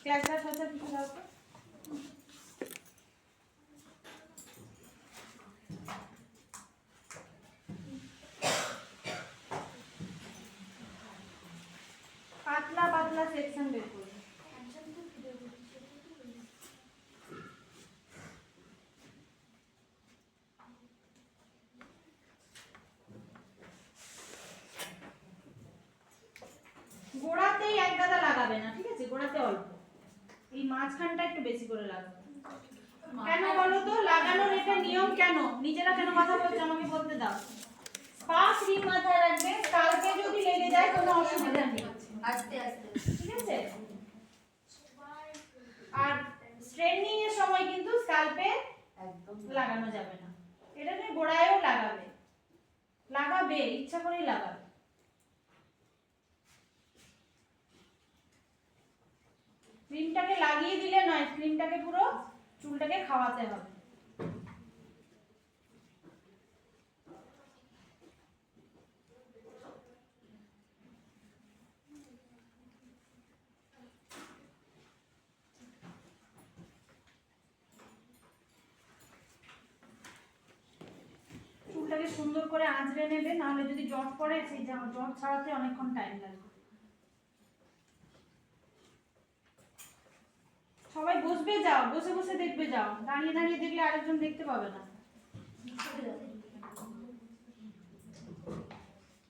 ক্লাসটা সাথে কিছু দাও তো। পাতলা পাতলা সেকশন বের করো। গোড়াতেই এক গাদা লাগাবে না, ঠিক আছে? গোড়াতে অল্প, এই মাঝখানটা একটু বেশি করে লাগাবে। কেন বলো তো? লাগানোর এটা নিয়ম কেন? নিজেরা কেন কথা বলছো আমাকে বলতে দাও। পা ক্রিম মাথায় রাখবে, কালকে যদি লেগে যায় কোনো অসুবিধা নেই, আস্তে আস্তে, ঠিক আছে? আর স্ট্রেটনিং এর সময় কিন্তু স্কাল্পে একদম লাগানো যাবে না। এটা তুমি গোড়ায়ও লাগাবে, ইচ্ছা করেই লাগাবে। ক্রিমটাকে লাগিয়ে দিলে নয়, ক্রিমটাকে পুরো চুলটাকে খাওয়াতে হবে। চুলটাকে সুন্দর করে আঁচড়ে নেবে, নাহলে যদি জট পড়ে সেই জট ছাড়াতে অনেকক্ষণ টাইম লাগবে। সবাই বসবে যাও, বসে বসে দেখবে যাও, দাঁড়িয়ে দাঁড়িয়ে দেখলে আরেকজন দেখতে পাবে না।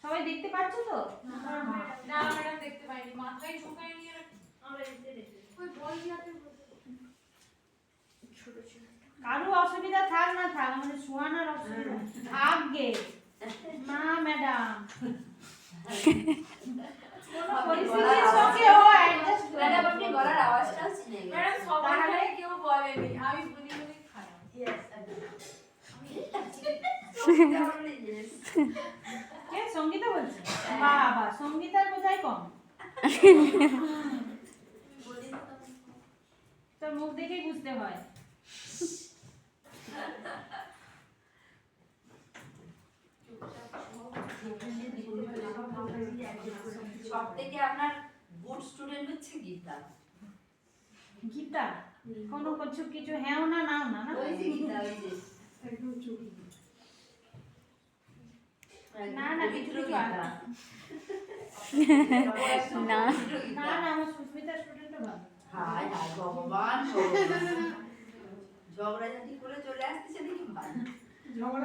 সবাই দেখতে পাচ্ছ তো? না ম্যাডাম দেখতে পাইনি, মাথায় ঝুঁকায় নিয়ে আমরা এসে দেখি ওই বল দিয়াতে ছোট ছোট কারো অসুবিধা থাক না থাক, আমাদের শোয়ানোর অসুবিধা আগে না ম্যাডাম, কোনো পরিস্থিতির সঙ্গে ও অ্যাডজাস্ট করে। ম্যাডাম আপনি গলার আওয়াজটাও চিনে গেছেন। ম্যাডাম সবাই কেউ বলেনি, আমি বলি বলি খারাপ। কে সঙ্গীতা বলছে? বাবা, সঙ্গীতার বোঝাই কম। তোর মুখ দেখেই বুঝতে হয়। সব থেকে আপনার গুড স্টুডেন্ট হচ্ছে গীতা। গীতা কোনো কিছু হ্যাঁ না নাও না না, ওই যে গীতা, ওই যে না না কিছু কিছু গীতা। না না আমার সুস্মিতা স্টুডেন্টও ভালো। হায় হায় ভগবান, ঝগড়াঝাটি করে চলে আসতেছে নাকি?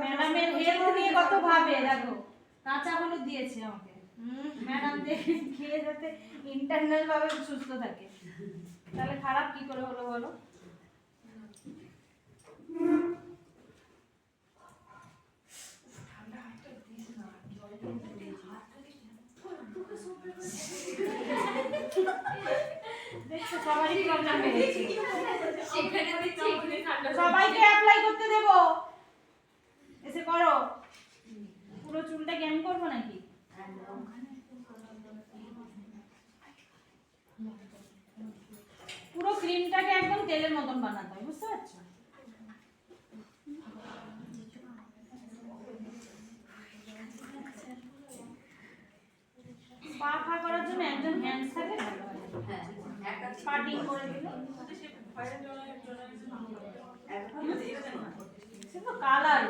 ম্যাডামের হেলথ নিয়ে কত ভাবে, দেখো কাঁচা হলুদ দিয়েছে আমাকে, ম্যাডাম খেয়ে যাতে ইন্টারনাল ভাবে সুস্থ থাকে, তাহলে খারাপ কি করে হলো বলো? দেখছো সবারই প্রবলেম হয়েছে, সেখানে দেখছি এখানে ঠান্ডা সবাইকে অ্যাপ্লাই করতে দেবো, এসে করো। পুরো চুলটা কেন করবো নাকি? পুরো ক্রিমটাকে একদম তেলের মতন বানাতে হয়, বুঝতে পারছো? পা ফা করার জন্য একজন হ্যান্ডস থাকলে ভালো হয়, হ্যাঁ, একটা পার্টিং করে দিলে। সে ভয়ের জন্য সে তো কালার